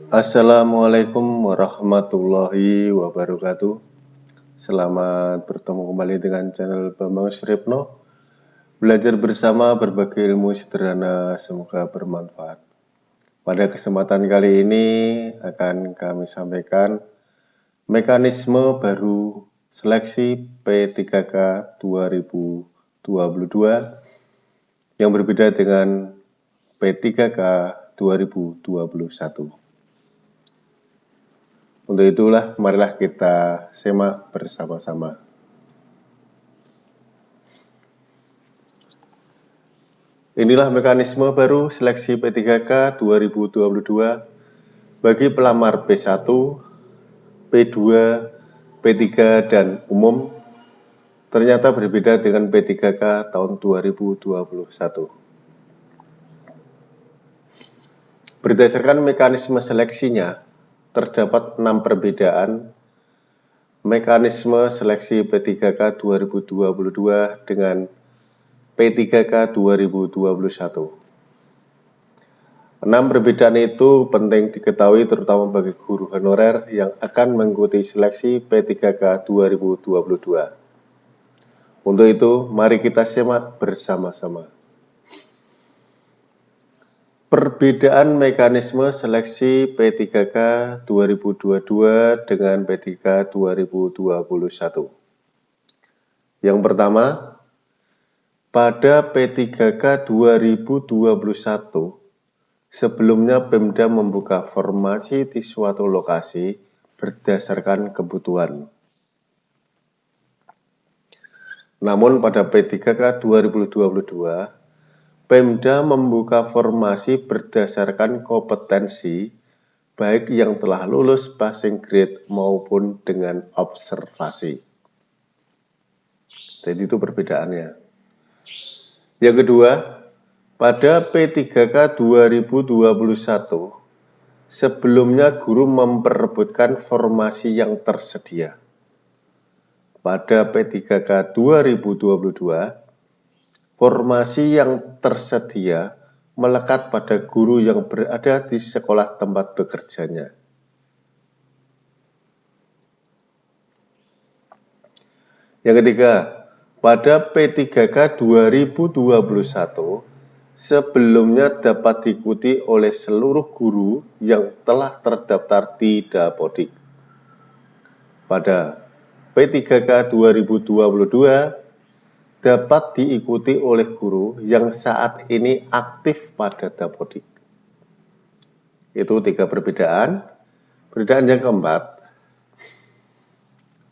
Assalamualaikum warahmatullahi wabarakatuh. Selamat bertemu kembali dengan channel Bambang Sripno. Belajar bersama berbagi ilmu sederhana, semoga bermanfaat. Pada kesempatan kali ini akan kami sampaikan mekanisme baru seleksi P3K 2022 yang berbeda dengan P3K 2021. Untuk itulah, marilah kita simak bersama-sama. Inilah mekanisme baru seleksi P3K 2022 bagi pelamar P1, P2, P3, dan umum. Ternyata berbeda dengan P3K tahun 2021. Berdasarkan mekanisme seleksinya, terdapat 6 perbedaan mekanisme seleksi P3K 2022 dengan P3K 2021. 6 perbedaan itu penting diketahui terutama bagi guru honorer yang akan mengikuti seleksi P3K 2022. Untuk itu, mari kita simak bersama-sama. Perbedaan mekanisme seleksi P3K 2022 dengan P3K 2021. Yang pertama, pada P3K 2021, sebelumnya Pemda membuka formasi di suatu lokasi berdasarkan kebutuhan. Namun pada P3K 2022, Pemda membuka formasi berdasarkan kompetensi, baik yang telah lulus passing grade maupun dengan observasi. Jadi itu perbedaannya. Yang kedua, pada P3K 2021, sebelumnya guru memperebutkan formasi yang tersedia. Pada P3K 2022, formasi yang tersedia melekat pada guru yang berada di sekolah tempat bekerjanya. Yang ketiga, pada P3K 2021, sebelumnya dapat diikuti oleh seluruh guru yang telah terdaftar di Dapodik. Pada P3K 2022, dapat diikuti oleh guru yang saat ini aktif pada Dapodik. Itu 3 perbedaan. Perbedaan yang keempat,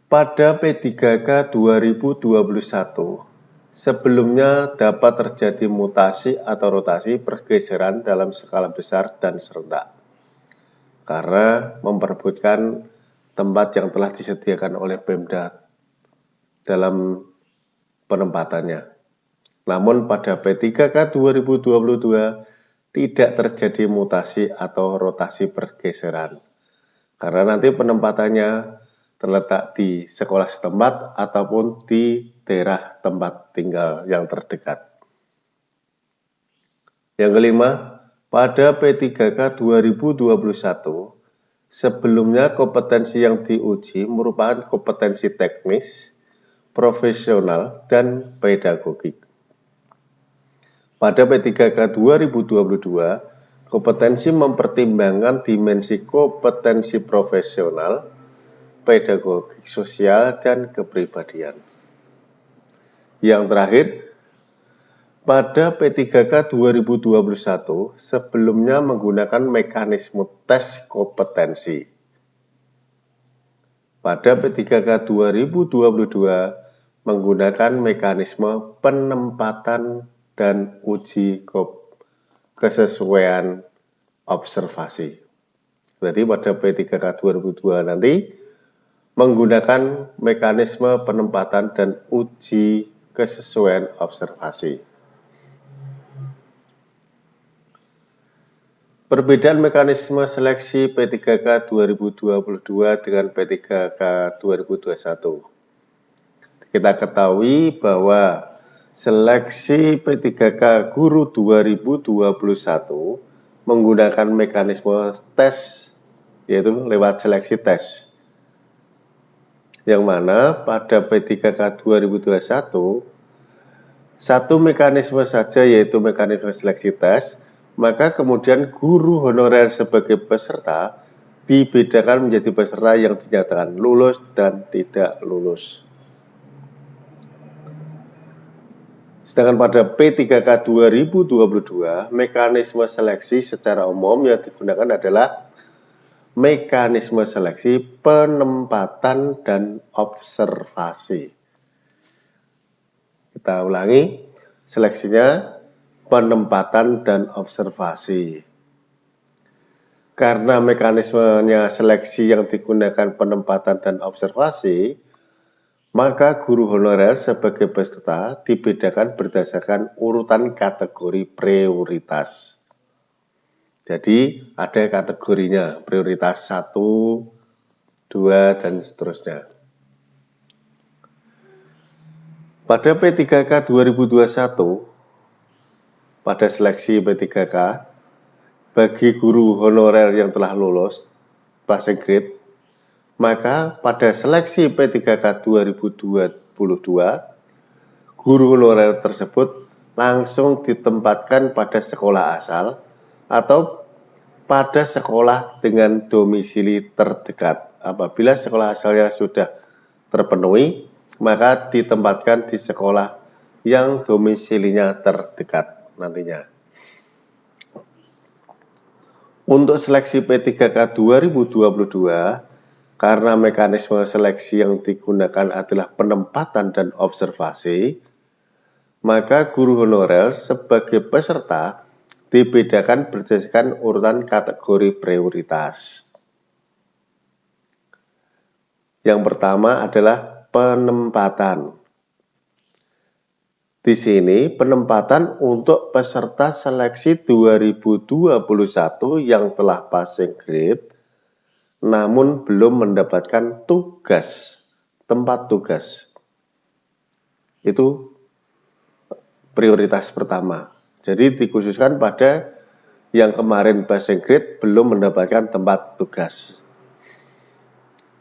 pada P3K 2021, sebelumnya dapat terjadi mutasi atau rotasi pergeseran dalam skala besar dan serentak, karena memperebutkan tempat yang telah disediakan oleh Pemda dalam penempatannya. Namun pada P3K 2022 tidak terjadi mutasi atau rotasi pergeseran, karena nanti penempatannya terletak di sekolah setempat ataupun di daerah tempat tinggal yang terdekat. Yang kelima, pada P3K 2021, sebelumnya kompetensi yang diuji merupakan kompetensi teknis, profesional, dan pedagogik. Pada P3K 2022, kompetensi mempertimbangkan dimensi kompetensi profesional, pedagogik sosial, dan kepribadian. Yang terakhir, pada P3K 2021, sebelumnya menggunakan mekanisme tes kompetensi. Pada P3K 2022, menggunakan mekanisme penempatan dan uji kesesuaian observasi. Jadi pada P3K 2022 nanti menggunakan mekanisme penempatan dan uji kesesuaian observasi. Perbedaan mekanisme seleksi P3K 2022 dengan P3K 2021. Kita ketahui bahwa seleksi P3K Guru 2021 menggunakan mekanisme tes yaitu lewat seleksi tes. Yang mana pada P3K 2021, satu mekanisme saja yaitu mekanisme seleksi tes, maka kemudian guru honorer sebagai peserta dibedakan menjadi peserta yang dinyatakan lulus dan tidak lulus. Sedangkan pada P3K 2022, mekanisme seleksi secara umum yang digunakan adalah mekanisme seleksi penempatan dan observasi. Kita ulangi, seleksinya penempatan dan observasi. Karena mekanismenya seleksi yang digunakan penempatan dan observasi, maka guru honorer sebagai peserta dibedakan berdasarkan urutan kategori prioritas. Jadi ada kategorinya, prioritas 1, 2, dan seterusnya. Pada P3K 2021, pada seleksi P3K, bagi guru honorer yang telah lulus passing grade, maka pada seleksi P3K 2022, guru honorer tersebut langsung ditempatkan pada sekolah asal atau pada sekolah dengan domisili terdekat. Apabila sekolah asalnya sudah terpenuhi, maka ditempatkan di sekolah yang domisilinya terdekat nantinya. Untuk seleksi P3K 2022, karena mekanisme seleksi yang digunakan adalah penempatan dan observasi, maka guru honorer sebagai peserta dibedakan berdasarkan urutan kategori prioritas. Yang pertama adalah penempatan. Di sini penempatan untuk peserta seleksi 2021 yang telah passing grade namun belum mendapatkan tugas, tempat tugas. Itu prioritas pertama. Jadi dikhususkan pada yang kemarin passing grade belum mendapatkan tempat tugas.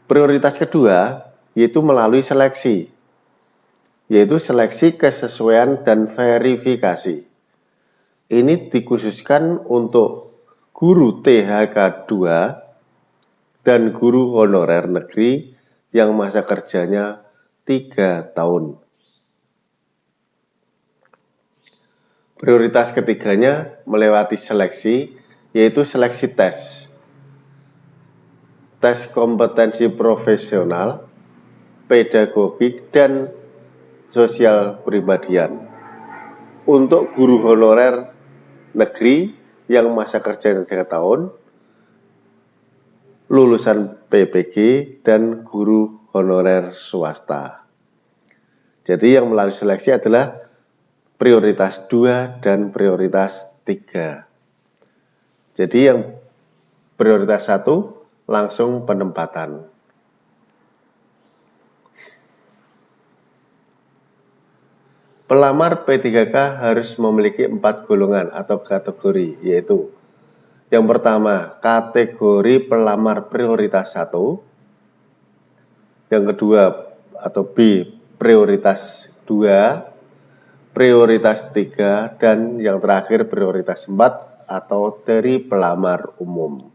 Prioritas kedua yaitu melalui seleksi, yaitu seleksi kesesuaian dan verifikasi. Ini dikhususkan untuk guru THK 2 dan guru honorer negeri yang masa kerjanya 3 tahun. Prioritas ketiganya melewati seleksi, yaitu seleksi tes. Tes kompetensi profesional, pedagogik, dan sosial pribadian. Untuk guru honorer negeri yang masa kerja 3 tahun, lulusan PPG, dan guru honorer swasta. Jadi yang melalui seleksi adalah prioritas 2 dan prioritas 3. Jadi yang prioritas 1 langsung penempatan. Pelamar P3K harus memiliki 4 golongan atau kategori, yaitu yang pertama, kategori pelamar prioritas 1, yang kedua atau B, prioritas 2, prioritas 3, dan yang terakhir prioritas 4 atau dari pelamar umum.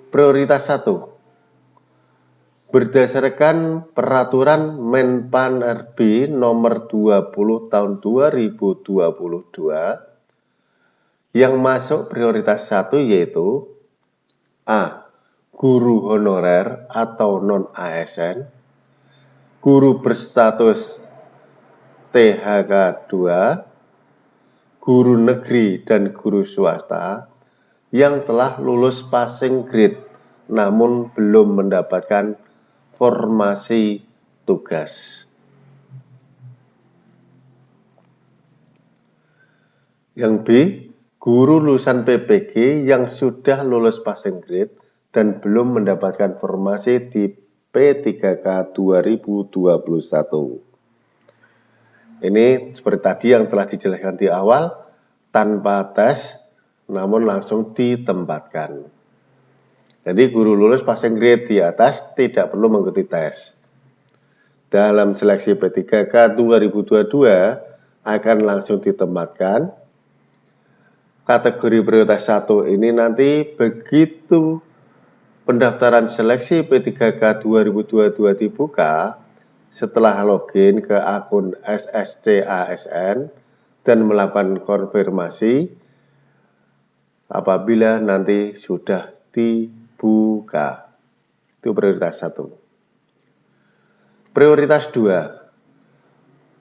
Prioritas 1. Berdasarkan peraturan Menpan RB nomor 20 tahun 2022, yang masuk prioritas 1 yaitu A. Guru honorer atau non-ASN, guru berstatus THK 2, guru negeri dan guru swasta yang telah lulus passing grade namun belum mendapatkan formasi tugas. Yang B, guru lulusan PPG yang sudah lulus passing grade dan belum mendapatkan formasi di P3K 2021. Ini seperti tadi yang telah dijelaskan di awal, tanpa tes namun langsung ditempatkan. Jadi guru lulus passing grade di atas tidak perlu mengikuti tes. Dalam seleksi P3K 2022 akan langsung ditempatkan. Kategori prioritas 1 ini nanti begitu pendaftaran seleksi P3K 2022 dibuka, setelah login ke akun SSC ASN dan melakukan konfirmasi apabila nanti sudah dibuka. Itu prioritas 1. Prioritas 2.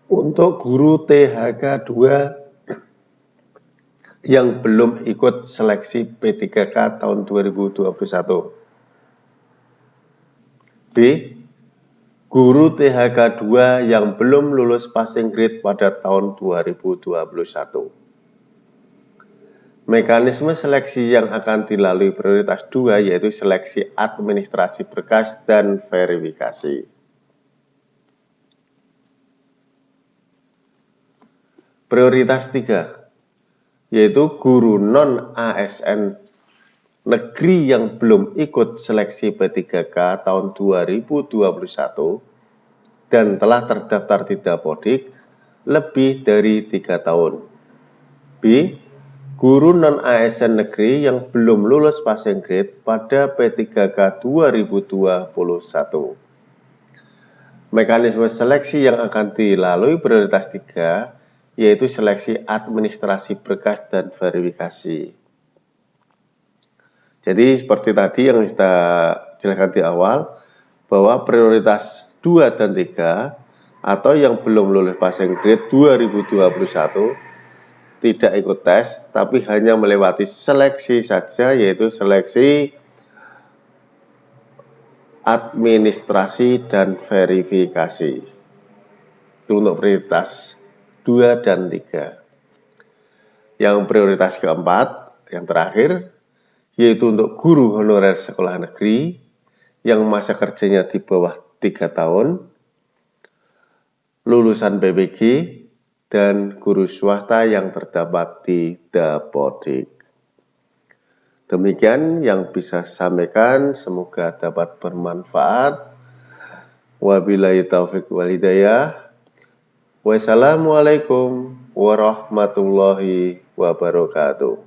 Untuk guru THK 2 yang belum ikut seleksi P3K tahun 2021. B. Guru THK 2 yang belum lulus passing grade pada tahun 2021. Mekanisme seleksi yang akan dilalui prioritas 2 yaitu seleksi administrasi berkas dan verifikasi. Prioritas 3 yaitu guru non-ASN negeri yang belum ikut seleksi P3K tahun 2021 dan telah terdaftar di Dapodik lebih dari 3 tahun. B. Guru non-ASN negeri yang belum lulus passing grade pada P3K 2021. Mekanisme seleksi yang akan dilalui prioritas 3 yaitu seleksi administrasi berkas dan verifikasi. Jadi seperti tadi yang kita jelaskan di awal, bahwa prioritas 2 dan 3 atau yang belum lulus passing grade 2021 tidak ikut tes, tapi hanya melewati seleksi saja, yaitu seleksi administrasi dan verifikasi. Itu untuk prioritas 2 dan 3. Yang prioritas keempat, yang terakhir, yaitu untuk guru honorer sekolah negeri yang masa kerjanya di bawah 3 tahun, lulusan PPG, dan guru swasta yang terdapat di Dapodik. Demikian yang bisa saya sampaikan, semoga dapat bermanfaat. Wabillahi taufiq wal hidayah. Wassalamualaikum warahmatullahi wabarakatuh.